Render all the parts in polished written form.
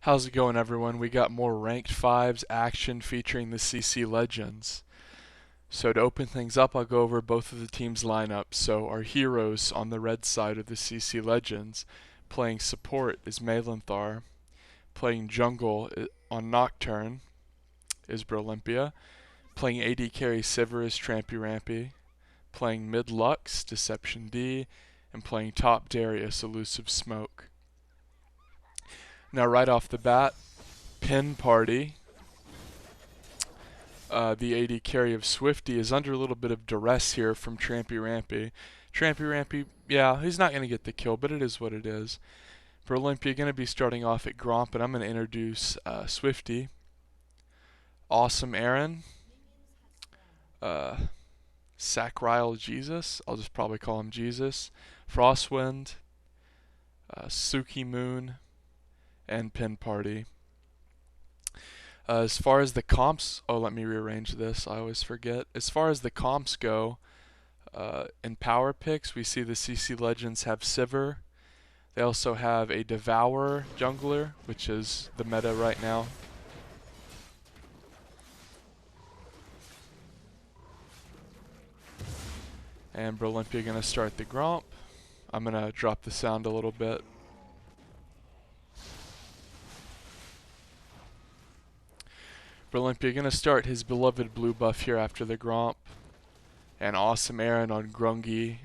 How's it going, everyone? We got more ranked 5's action featuring the CCLegends. So to open things up, I'll go over both of the teams' lineups. So our heroes on the red side of the CCLegends, playing support is Malenthar, playing jungle on Nocturne is Brolympia, playing AD carry Sivir is Trampy Rampy, playing mid Lux, Deception D, and playing top Darius, Elusive Smoke. Now right off the bat, Pin Party, the AD carry of Swifty, is under a little bit of duress here from Trampy Rampy. Trampy Rampy, yeah, he's not going to get the kill, but it is what it is. Brolympia going to be starting off at Gromp, and I'm going to introduce Swifty. Awesome Aaron. Sacrile Jesus, I'll just probably call him Jesus. Frostwind, Suki Moon, and Pin Party. As far as the comps, let me rearrange this, I always forget. As far as the comps go, in power picks, we see the CCLegends have Sivir. They also have a Devourer jungler, which is the meta right now. And Brolympia going to start the Gromp. I'm going to drop the sound a little bit. Brolympia going to start his beloved blue buff here after the Gromp. And Awesome Aaron on Grungy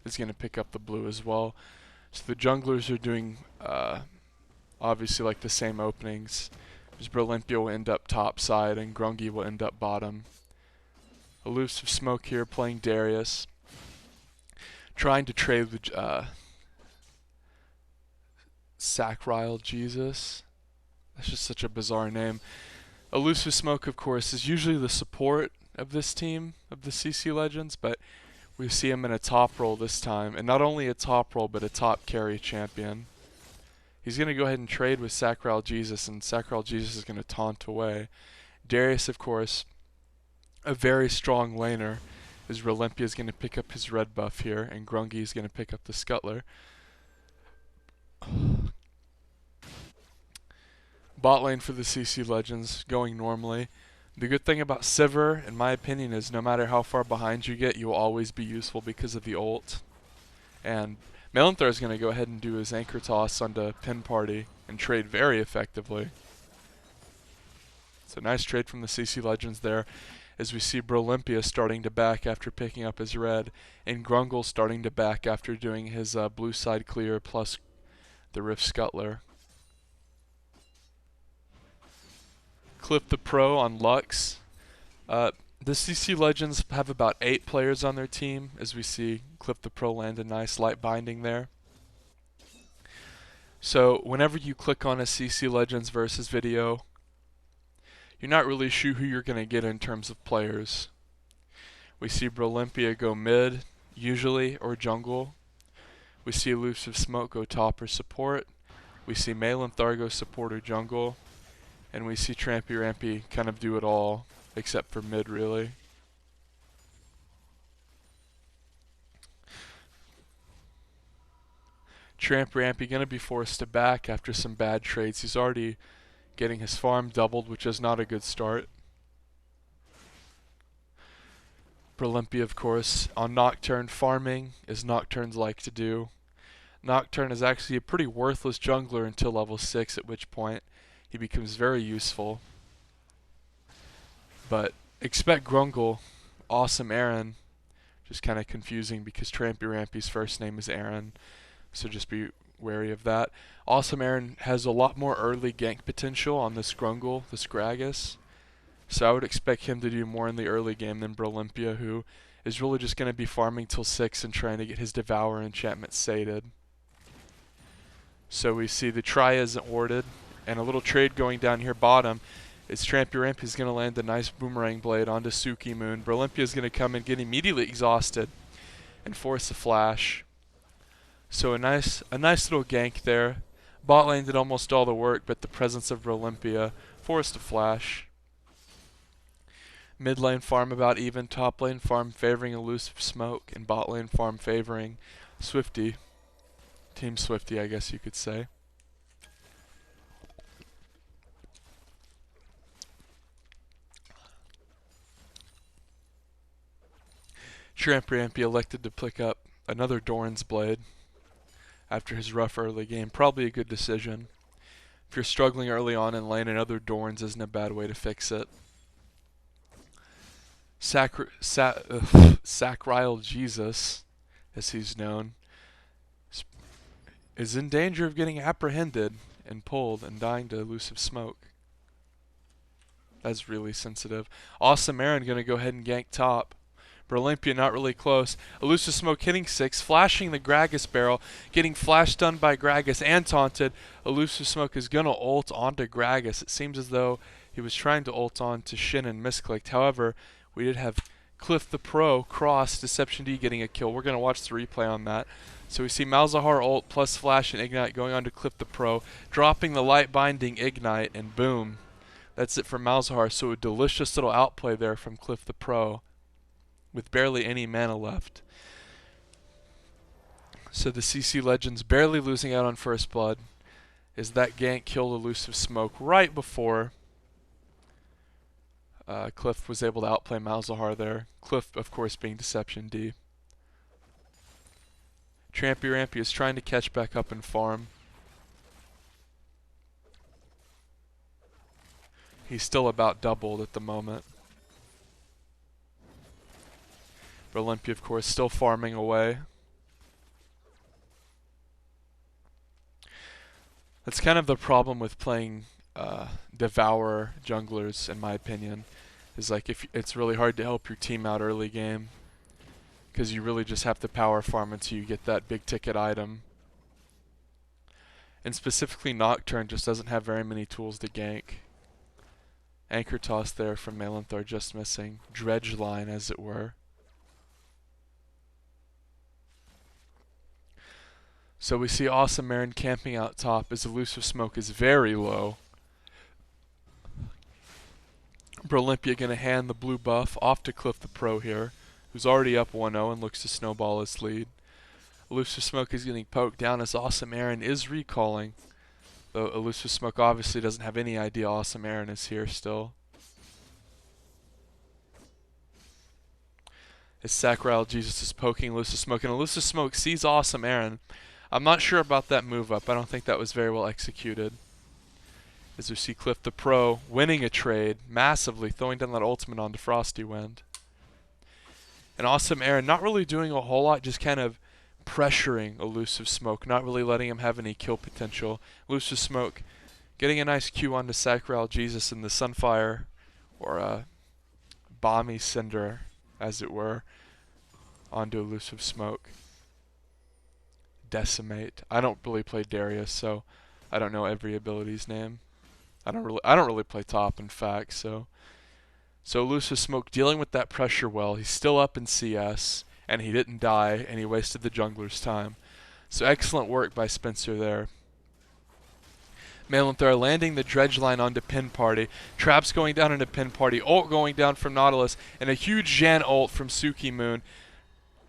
is going to pick up the blue as well. So the junglers are doing obviously like the same openings. As Brolympia will end up top side and Grungy will end up bottom. Elusive Smoke here playing Darius. Trying to trade with Sacrile Jesus. That's just such a bizarre name. Elusive Smoke, of course, is usually the support of this team, of the CCLegends, but we see him in a top role this time. And not only a top role, but a top carry champion. He's going to go ahead and trade with Sacrile Jesus, and Sacrile Jesus is going to taunt away. Darius, of course, a very strong laner, as Brolympia is going to pick up his red buff here, and Grungy is going to pick up the Scuttler. Bot lane for the CCLegends going normally. The good thing about Sivir, in my opinion, is no matter how far behind you get, you will always be useful because of the ult. And Malenthar is going to go ahead and do his anchor toss onto Pin Party and trade very effectively. So nice trade from the CCLegends there, as we see Brolympia starting to back after picking up his red, and Grungle starting to back after doing his blue side clear plus the Rift Scuttler. Clip the Pro on Lux. The CCLegends have about 8 players on their team, as we see Clip the Pro land a nice light binding there. So whenever you click on a CCLegends versus video, you're not really sure who you're going to get in terms of players. We see Brolympia go mid, usually, or jungle. We see Elusive Smoke go top or support. We see Malenthar go support or jungle. And we see Trampy Rampy kind of do it all, except for mid, really. Trampy Rampy going to be forced to back after some bad trades. He's already getting his farm doubled, which is not a good start. Brolympia, of course, on Nocturne farming, as Nocturnes like to do. Nocturne is actually a pretty worthless jungler until level 6, at which point he becomes very useful. But expect Grungle, Awesome Aaron, just kind of confusing because Trampy Rampy's first name is Aaron, so just be wary of that. Awesome Aaron has a lot more early gank potential on this Grungle, this Gragas, so I would expect him to do more in the early game than Brolympia, who is really just going to be farming till 6 and trying to get his Devour enchantment sated. So we see the try isn't warded, and a little trade going down here bottom. It's Trampy Rampy is going to land a nice boomerang blade onto Suki Moon. Brolympia is going to come and get immediately exhausted and force a flash. So a nice little gank there. Bot lane did almost all the work, but the presence of Brolympia forced a flash. Mid lane farm about even, top lane farm favoring Elusive Smoke, and bot lane farm favoring Swifty. Team Swifty, I guess you could say. Brolympia elected to pick up another Doran's Blade after his rough early game. Probably a good decision. If you're struggling early on in lane, another Doran's isn't a bad way to fix it. Sacrile Jesus, as he's known, is in danger of getting apprehended and pulled and dying to elusive smoke. That's really sensitive. Awesome Aaron going to go ahead and gank top. Brolympia not really close. Elusive Smoke hitting 6, flashing the Gragas barrel, getting flash stunned by Gragas and taunted. Elusive Smoke is going to ult onto Gragas. It seems as though he was trying to ult on to Shin and misclicked. However, we did have Cliff the Pro cross Deception D getting a kill. We're going to watch the replay on that. So we see Malzahar ult plus flash and ignite going on to Cliff the Pro, dropping the light binding ignite, and boom. That's it for Malzahar. So a delicious little outplay there from Cliff the Pro, with barely any mana left. So the CCLegends barely losing out on first blood, as that gank killed Elusive Smoke right before Cliff was able to outplay Malzahar there. Cliff, of course, being Deception D. Trampy is trying to catch back up and farm. He's still about doubled at the moment. Brolympia, of course, still farming away. That's kind of the problem with playing Devourer junglers, in my opinion. Is like if it's really hard to help your team out early game, because you really just have to power farm until you get that big ticket item. And specifically Nocturne just doesn't have very many tools to gank. Anchor toss there from Malanthar just missing. Dredge line, as it were. So we see Awesome Marin camping out top as Elusive Smoke is very low. Brolympia going to hand the blue buff off to Cliff the Pro here, who's already up 1-0 and looks to snowball his lead. Elusive Smoke is getting poked down as Awesome Aaron is recalling, though Elusive Smoke obviously doesn't have any idea Awesome Aaron is here still. As Sacrile Jesus is poking Elusive Smoke, and Elusive Smoke sees Awesome Aaron. I'm not sure about that move up. I don't think that was very well executed. As we see Cliff the Pro winning a trade massively, throwing down that ultimate onto Frosty Wind. And Awesome Aaron not really doing a whole lot, just kind of pressuring Elusive Smoke, not really letting him have any kill potential. Elusive Smoke getting a nice Q onto Sacrile Jesus in the Sunfire, or Bomby Cinder, as it were, onto Elusive Smoke. Decimate. I don't really play Darius, so I don't know every ability's name. I don't really play top, in fact. So Elusive Smoke dealing with that pressure well. He's still up in CS, and he didn't die, and he wasted the jungler's time. So excellent work by Spencer there. Malanthar landing the dredge line onto Pin Party. Traps going down into Pin Party. Ult going down from Nautilus, and a huge Jan ult from Suki Moon.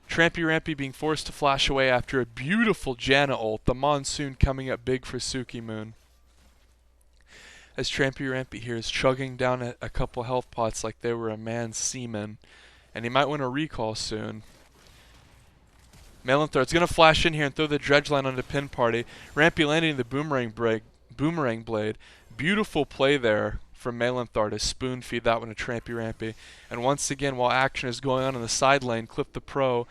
Trampy being forced to flash away after a beautiful Janna ult. The Monsoon coming up big for Suki Moon. As Trampy here is chugging down a couple health pots like they were a man's semen. And he might win a recall soon. Malanthar's going to flash in here and throw the dredge line onto Pin Party. Rampy landing the boomerang blade. Beautiful play there from Malanthar to spoon feed that one to Trampy. And once again, while action is going on in the side lane, Cliff the Pro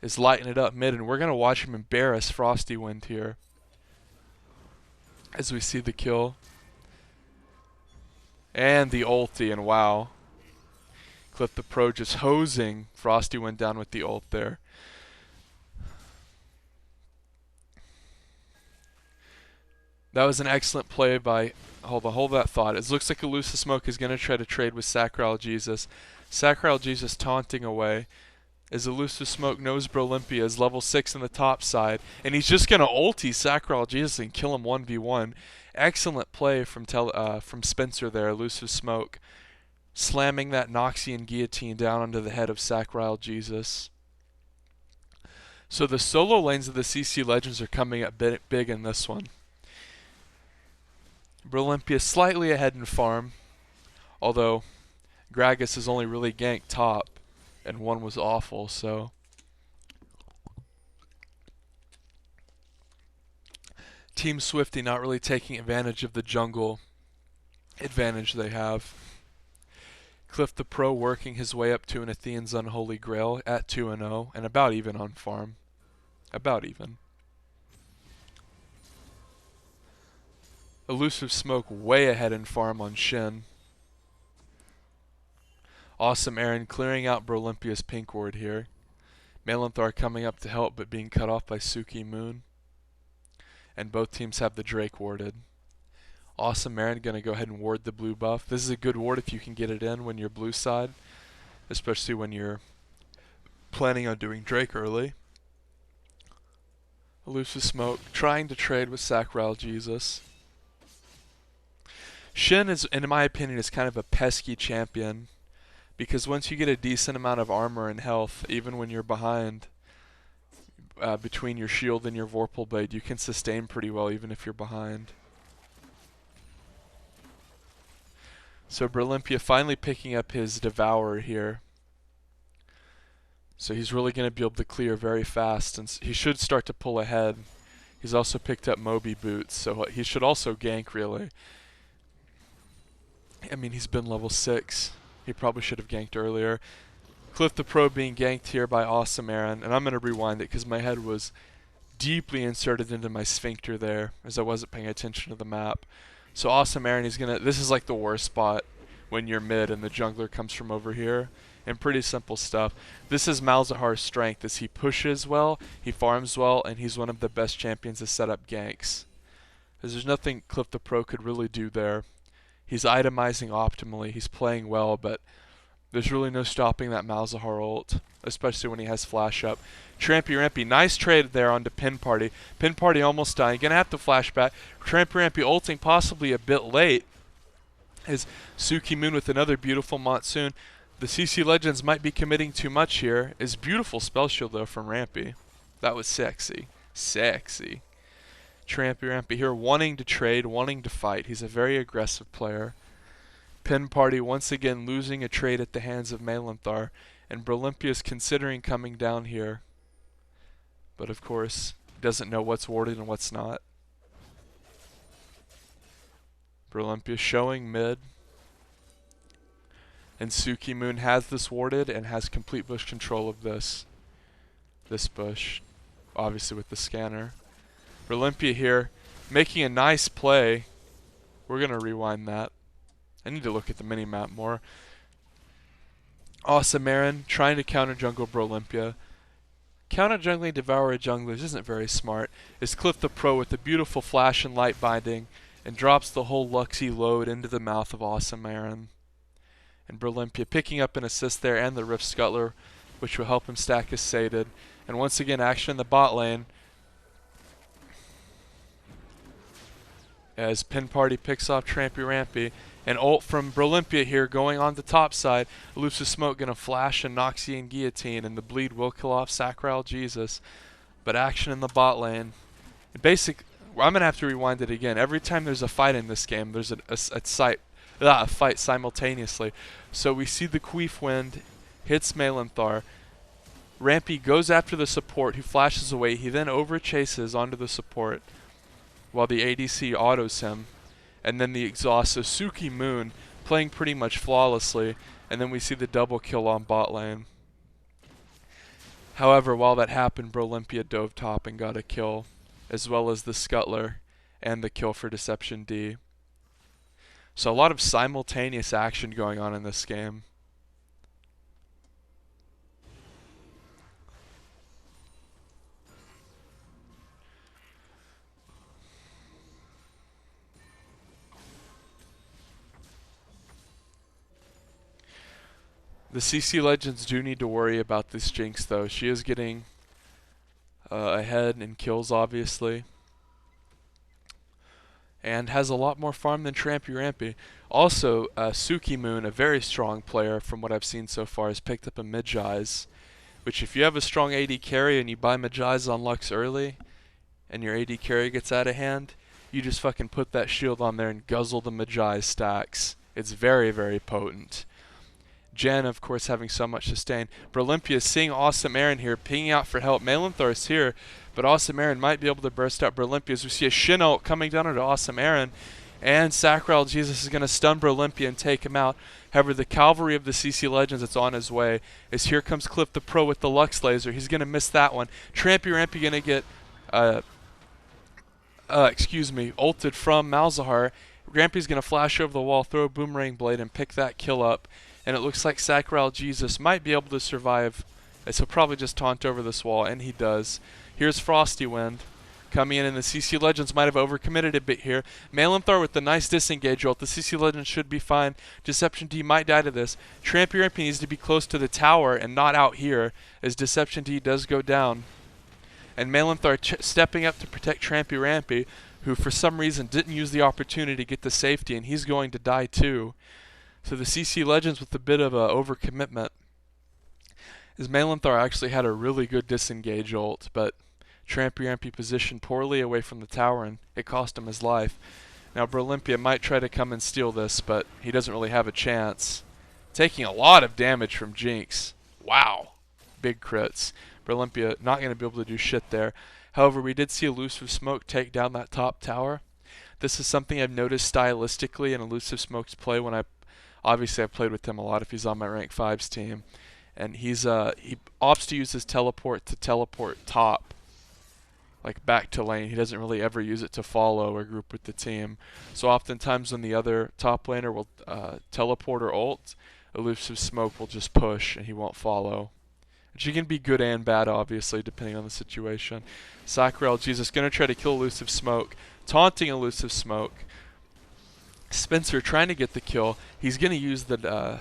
is lighting it up mid, and we're going to watch him embarrass Frosty Wind here as we see the kill. And the ulti, and wow. Cliff the Pro just hosing Frosty Wind down with the ult there. That was an excellent play by... Hold that thought. It looks like Elusive Smoke is going to try to trade with Sacrile Jesus. Sacrile Jesus taunting away. As Elusive Smoke knows Brolympia is level 6 on the top side. And he's just going to ulti Sacrile Jesus and kill him 1v1. Excellent play from Spencer there, Elusive Smoke. Slamming that Noxian Guillotine down onto the head of Sacrile Jesus. So the solo lanes of the CCLegends are coming up big in this one. Brolympia slightly ahead in farm, although Gragas has only really ganked top. and one was awful, so Team Swifty not really taking advantage of the jungle advantage they have. Cliff the Pro working his way up to an Athene's Unholy Grail at 2-0 and about even on farm. About even. Elusive Smoke way ahead in farm on Shin. Awesome Aaron clearing out Brolympia's pink ward here. Malanthar coming up to help but being cut off by Suki Moon. And both teams have the Drake warded. Awesome Aaron going to go ahead and ward the blue buff. This is a good ward if you can get it in when you're blue side, especially when you're planning on doing Drake early. Elusive Smoke trying to trade with Sacral Jesus. Shin is, in my opinion, is kind of a pesky champion because once you get a decent amount of armor and health, even when you're behind, between your shield and your Vorpal Blade, you can sustain pretty well even if you're behind. So Brolympia finally picking up his Devourer here. So he's really going to be able to clear very fast, and he should start to pull ahead. He's also picked up Moby Boots, so he should also gank really. I mean, he's been level 6. He probably should have ganked earlier. Cliff the Pro being ganked here by Awesome Aaron, and I'm going to rewind it because my head was deeply inserted into my sphincter there as I wasn't paying attention to the map. So Awesome Aaron, this is like the worst spot when you're mid and the jungler comes from over here. And pretty simple stuff. This is Malzahar's strength, as he pushes well, he farms well, and he's one of the best champions to set up ganks. Because there's nothing Cliff the Pro could really do there. He's itemizing optimally, he's playing well, but there's really no stopping that Malzahar ult, especially when he has flash up. Trampy Rampy, nice trade there onto Pin Party. Pin Party almost dying, gonna have to flash back. Trampy Rampy ulting possibly a bit late. As Suki Moon with another beautiful Monsoon. The CCLegends might be committing too much here. Is beautiful spell shield though from Rampy. That was sexy. Sexy. Trampy Rampy here wanting to trade, wanting to fight. He's a very aggressive player. Pin Party once again losing a trade at the hands of Malanthar, and Brolympia is considering coming down here, but of course doesn't know what's warded and what's not. Brolympia showing mid, and Suki Moon has this warded and has complete bush control of this bush, obviously with the scanner. Brolympia here making a nice play. We're gonna rewind that. I need to look at the mini-map more. Awesome Aaron trying to counter jungle Brolympia. Counter jungling Devourer junglers isn't very smart. Is Cliff the Pro with the beautiful flash and light binding and drops the whole Luxie load into the mouth of Awesome Aaron. And Brolympia picking up an assist there and the Rift Scuttler, which will help him stack his Sated. And once again action in the bot lane. As Pin Party picks off Trampy Rampy. And ult from Brolympia here going on the top side. Elusive Smoke going to flash and Noxian Guillotine, and the bleed will kill off Sacral Jesus. But action in the bot lane. I'm going to have to rewind it again. Every time there's a fight in this game, there's a fight simultaneously. So we see the Queef Wind hits Malanthar. Rampy goes after the support, who flashes away. He then overchases onto the support while the ADC autos him. And then the exhaust of Suki Moon playing pretty much flawlessly. And then we see the double kill on bot lane. However, while that happened, Brolympia dove top and got a kill, as well as the Scuttler and the kill for Deception D. So a lot of simultaneous action going on in this game. The CCLegends do need to worry about this Jinx though. She is getting ahead in kills obviously. And has a lot more farm than Trampy Rampy. Also, Suki Moon, a very strong player from what I've seen so far, has picked up a Magi, which if you have a strong AD carry and you buy Magi on Lux early, and your AD carry gets out of hand, you just fucking put that shield on there and guzzle the Magi stacks. It's very, very potent. Jen, of course, having so much sustain. Brolympia is seeing Awesome Aaron here, pinging out for help. Melanthar is here, but Awesome Aaron might be able to burst out Brolympia as we see a Shin ult coming down onto Awesome Aaron. And Sacral Jesus is going to stun Brolympia and take him out. However, the cavalry of the CCLegends that's on his way is here comes Cliff the Pro with the Lux Laser. He's going to miss that one. Trampy Rampy going to get, ulted from Malzahar. Rampy's going to flash over the wall, throw a Boomerang Blade, and pick that kill up. And it looks like Sacral Jesus might be able to survive, as he'll probably just taunt over this wall, and he does. Here's Frosty Wind coming in, and the CCLegends might have overcommitted a bit here. Melanthar with the nice disengage ult. The CCLegends should be fine. Deception D might die to this. Trampy Rampy needs to be close to the tower and not out here, as Deception D does go down. And Melanthar stepping up to protect Trampy Rampy, who for some reason didn't use the opportunity to get the safety, and he's going to die too. So the CCLegends with a bit of a overcommitment, as Melanthar actually had a really good disengage ult, but Trampy Rampy positioned poorly away from the tower, and it cost him his life. Now Brolympia might try to come and steal this, but he doesn't really have a chance. Taking a lot of damage from Jinx. Wow. Big crits. Brolympia not going to be able to do shit there. However, we did see Elusive Smoke take down that top tower. This is something I've noticed stylistically in Elusive Smoke's play when obviously I've played with him a lot if he's on my rank 5's team. And he opts to use his teleport to teleport top, like back to lane. He doesn't really ever use it to follow or group with the team. So oftentimes when the other top laner will teleport or ult, Elusive Smoke will just push and he won't follow. Which can be good and bad, obviously, depending on the situation. Sacral Jesus going to try to kill Elusive Smoke, taunting Elusive Smoke. Spencer trying to get the kill. He's going to use the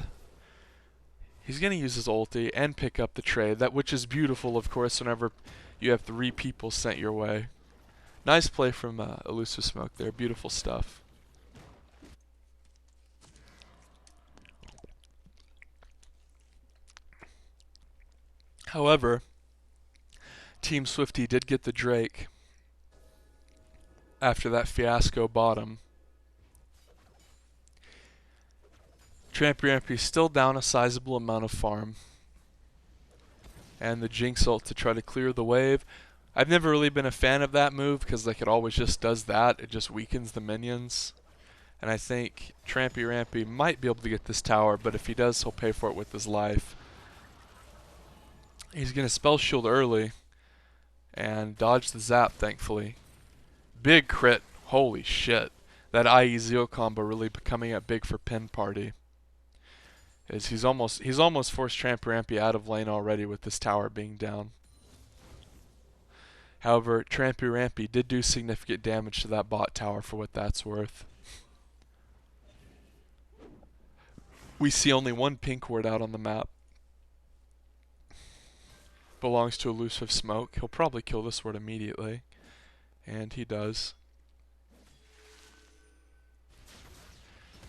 he's going to use his ulti and pick up the trade, which is beautiful, of course, whenever you have 3 people sent your way. Nice play from Elusive Smoke there. Beautiful stuff. However, Team Swifty did get the Drake after that fiasco bottom. Trampy Rampy still down a sizable amount of farm. And the Jinx ult to try to clear the wave. I've never really been a fan of that move because like it always just does that. It just weakens the minions. And I think Trampy Rampy might be able to get this tower, but if he does, he'll pay for it with his life. He's going to spell shield early and dodge the zap, thankfully. Big crit. Holy shit. That IE Zeo combo really coming up big for Pin Party. He's almost forced Trampy Rampy out of lane already with this tower being down. However, Trampy Rampy did do significant damage to that bot tower for what that's worth. We see only one pink ward out on the map. Belongs to Elusive Smoke. He'll probably kill this ward immediately. And he does.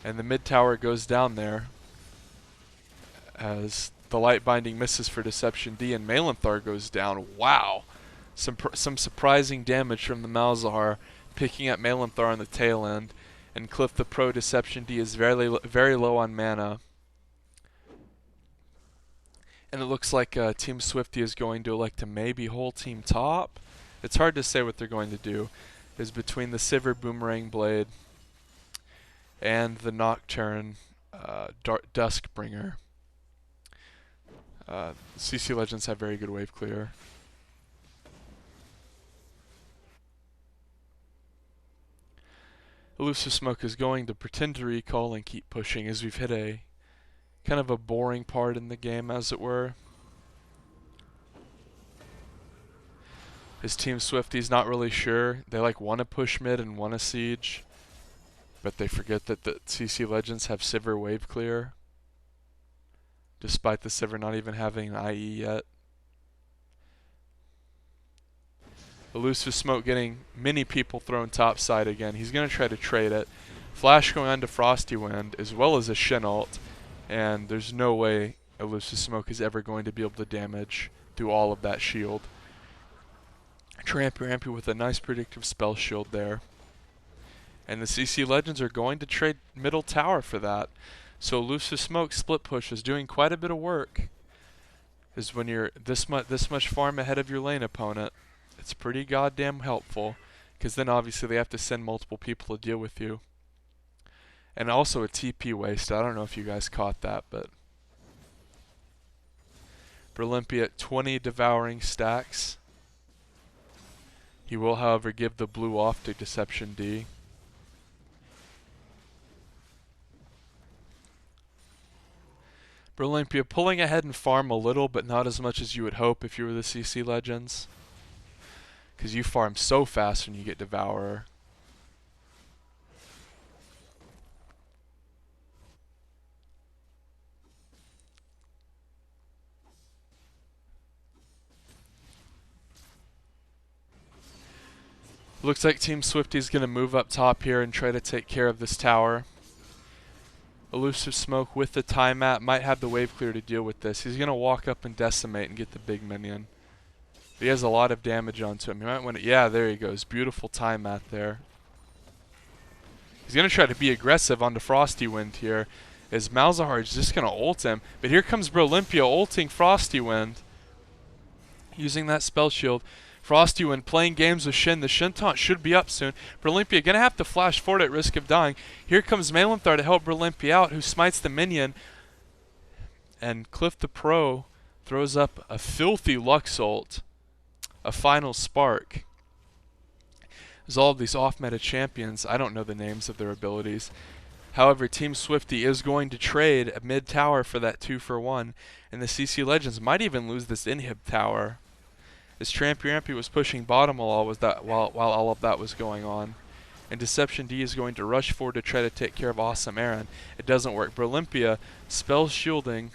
And the mid tower goes down there as the light binding misses for Deception D and Melanthar goes down. Wow. Some surprising damage from the Malzahar, picking up Melanthar on the tail end. And Cliff the Pro Deception D is very low on mana. And it looks like Team Swifty is going to elect to maybe whole team top. It's hard to say what they're going to do. Is between the Sivir Boomerang Blade and the Nocturne Duskbringer. CCLegends have very good wave clear. Elusive Smoke is going to pretend to recall and keep pushing as we've hit a kind of a boring part in the game, as it were. His Team Swifty's not really sure. They want to push mid and want to siege, but they forget that the CCLegends have Sivir wave clear, despite the Sivir not even having an IE yet. Elusive Smoke getting many people thrown topside again. He's going to try to trade it. Flash going on to Frosty Wind as well as a Shin ult. And there's no way Elusive Smoke is ever going to be able to damage through all of that shield. Trampy Rampy with a nice predictive spell shield there. And the CCLegends are going to trade middle tower for that. So Elusive Smoke split push is doing quite a bit of work. Is when you're this much farm ahead of your lane opponent. It's pretty goddamn helpful, because then obviously they have to send multiple people to deal with you. And also a TP waste. I don't know if you guys caught that, but Brolympia at 20 devouring stacks. He will, however, give the blue off to Deception D. Brolympia pulling ahead in farm a little, but not as much as you would hope if you were the CC Legends. Because you farm so fast when you get Devourer. Looks like Team Swifty is going to move up top here and try to take care of this tower. Elusive Smoke with the time map might have the wave clear to deal with this. He's going to walk up and decimate and get the big minion. He has a lot of damage onto him. He might want to, yeah, there he goes. Beautiful time mat there. He's going to try to be aggressive onto Frosty Wind here, as Malzahar is just going to ult him. But here comes Brolympia ulting Frosty Wind, using that spell shield. Frosty Wind playing games with Shin. The Shin taunt should be up soon. Brolympia going to have to flash forward at risk of dying. Here comes Malinthar to help Brolympia out, who smites the minion. And Cliff the Pro throws up a filthy Lux ult. A final spark. There's all of these off-meta champions. I don't know the names of their abilities. However, Team Swifty is going to trade a mid-tower for that 2-for-1. And the CCLegends might even lose this inhib tower, as Trampy was pushing bottom while all of that was going on. And Deception D is going to rush forward to try to take care of Awesome Aaron. It doesn't work. Brolympia spell shielding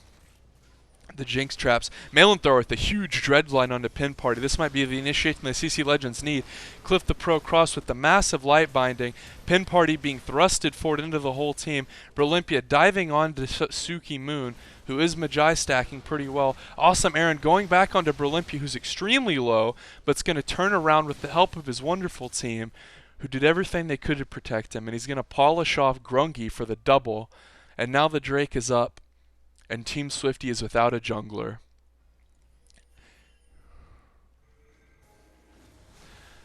the Jinx traps. Malinthar with a huge Dreadline onto Pin Party. This might be the initiation the CCLegends need. Cliff the Pro cross with the massive light binding. Pin Party being thrusted forward into the whole team. Brolympia diving onto Suki Moon, who is Magi stacking pretty well. Awesome Aaron going back onto Brolympia, who's extremely low, but's going to turn around with the help of his wonderful team, who did everything they could to protect him. And he's going to polish off Grungy for the double. And now the Drake is up, and Team Swifty is without a jungler.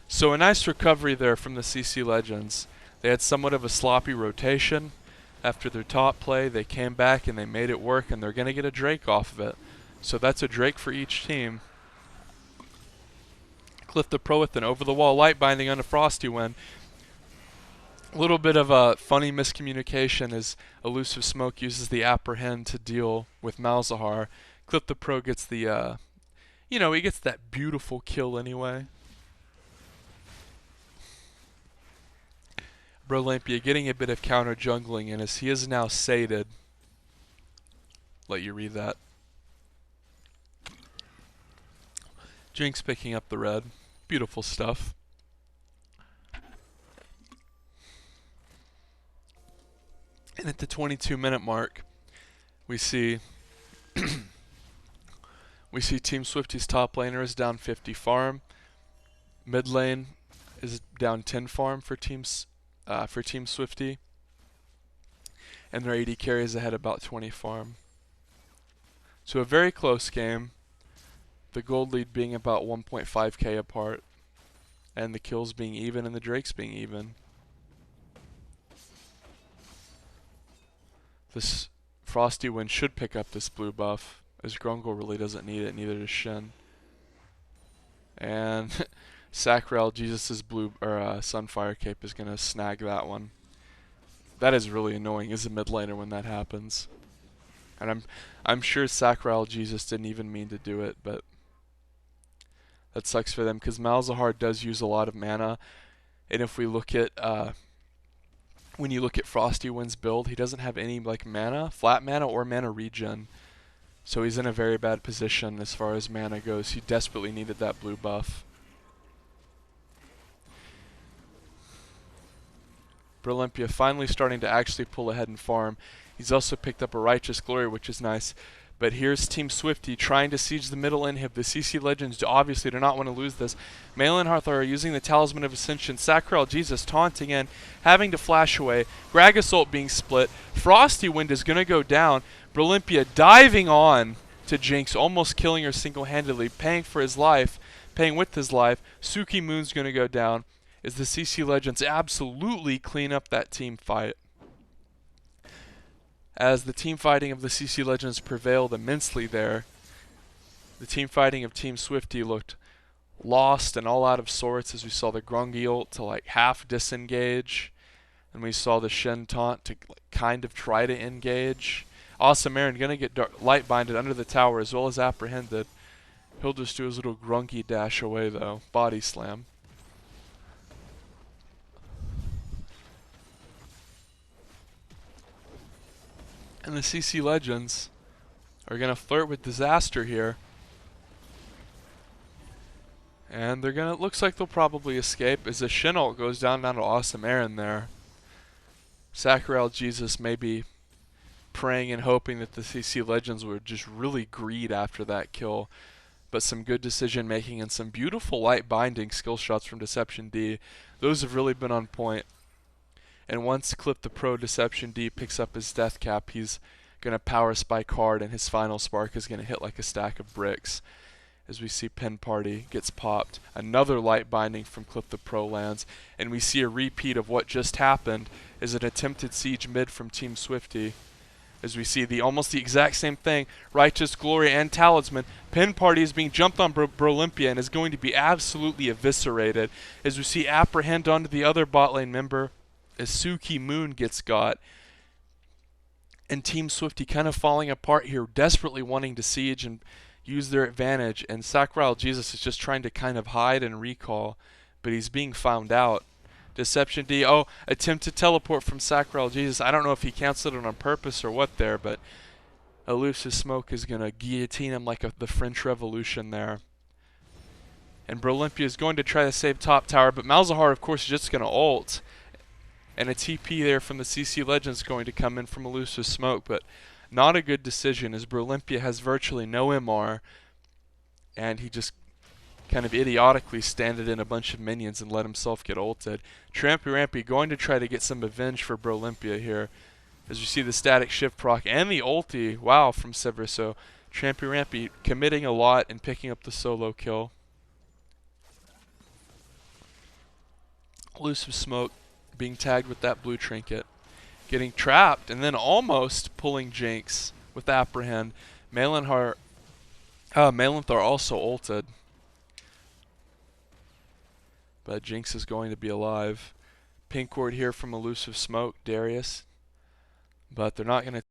So a nice recovery there from the CCLegends. They had somewhat of a sloppy rotation. After their top play, they came back and they made it work, and they're going to get a Drake off of it. So that's a Drake for each team. Cliff the Pro with an over-the-wall light binding onto Frosty Wind. A little bit of a funny miscommunication as Elusive Smoke uses the Apprehend to deal with Malzahar. Cliff the Pro gets the, he gets that beautiful kill anyway. Brolympia getting a bit of counter jungling in as he is now sated. Let you read that. Jinx picking up the red. Beautiful stuff. And at the 22-minute mark, we see Team Swifty's top laner is down 50 farm. Mid lane is down 10 farm for Team Swifty, and their AD carries ahead about 20 farm. So a very close game. The gold lead being about 1.5k apart, and the kills being even, and the Drakes being even. This Frosty Wind should pick up this blue buff, as Grungle really doesn't need it, neither does Shin. And Sakrel, Jesus' blue Sunfire Cape is gonna snag that one. That is really annoying as a mid laner when that happens. And I'm sure Sakrel Jesus didn't even mean to do it, but that sucks for them because Malzahar does use a lot of mana. And if we look at when you look at Frosty Wind's build, he doesn't have any mana, flat mana or mana regen. So he's in a very bad position as far as mana goes. He desperately needed that blue buff. Brolympia finally starting to actually pull ahead and farm. He's also picked up a Righteous Glory, which is nice. But here's Team Swifty trying to siege the middle inhib. The CCLegends obviously do not want to lose this. Malinharth are using the Talisman of Ascension. Sacral Jesus taunting in, having to flash away. Gragasult being split. Frosty Wind is going to go down. Brolympia diving on to Jinx, almost killing her single-handedly, paying with his life. Suki Moon's going to go down as the CCLegends absolutely clean up that team fight. As the team fighting of the CCLegends prevailed immensely there, the team fighting of Team Swifty looked lost and all out of sorts as we saw the Grungy ult to like half disengage, and we saw the Shen taunt to kind of try to engage. Awesome Aaron going to get light binded under the tower as well as apprehended. He'll just do his little Grungy dash away though. Body slam. And the CCLegends are going to flirt with disaster here. And they're going to, looks like they'll probably escape as the Shen ult goes down to Awesome Aaron there. Sacral Jesus may be praying and hoping that the CCLegends would just really greed after that kill. But some good decision making and some beautiful light binding skill shots from Deception D. Those have really been on point. And once Clip the Pro Deception D picks up his death cap, he's going to power spike hard and his final spark is going to hit like a stack of bricks. As we see Pen Party gets popped. Another light binding from Clip the Pro lands. And we see a repeat of what just happened as an attempted siege mid from Team Swifty. As we see almost the exact same thing. Righteous Glory and Talisman. Pen Party is being jumped on Brolympia and is going to be absolutely eviscerated. As we see Apprehend onto the other bot lane member. As Suki Moon gets got, and Team Swifty kind of falling apart here, desperately wanting to siege and use their advantage, and Sacral Jesus is just trying to kind of hide and recall, but he's being found out. Deception D, attempt to teleport from Sacral Jesus. I don't know if he canceled it on purpose or what there, but Elusive Smoke is going to guillotine him like the French Revolution there. And Brolympia is going to try to save top tower, but Malzahar, of course, is just going to ult. And a TP there from the CCLegends going to come in from Elusive Smoke, but not a good decision as Brolympia has virtually no MR, and he just kind of idiotically standed in a bunch of minions and let himself get ulted. Trampy Rampy going to try to get some revenge for Brolympia here, as you see the static shift proc and the ulti, wow, from Sever. So Trampy Rampy committing a lot and picking up the solo kill. Elusive Smoke being tagged with that blue trinket, getting trapped, and then almost pulling Jinx with Apprehend. Malinthar also ulted, but Jinx is going to be alive. Pink ward here from Elusive Smoke, Darius, but they're not going to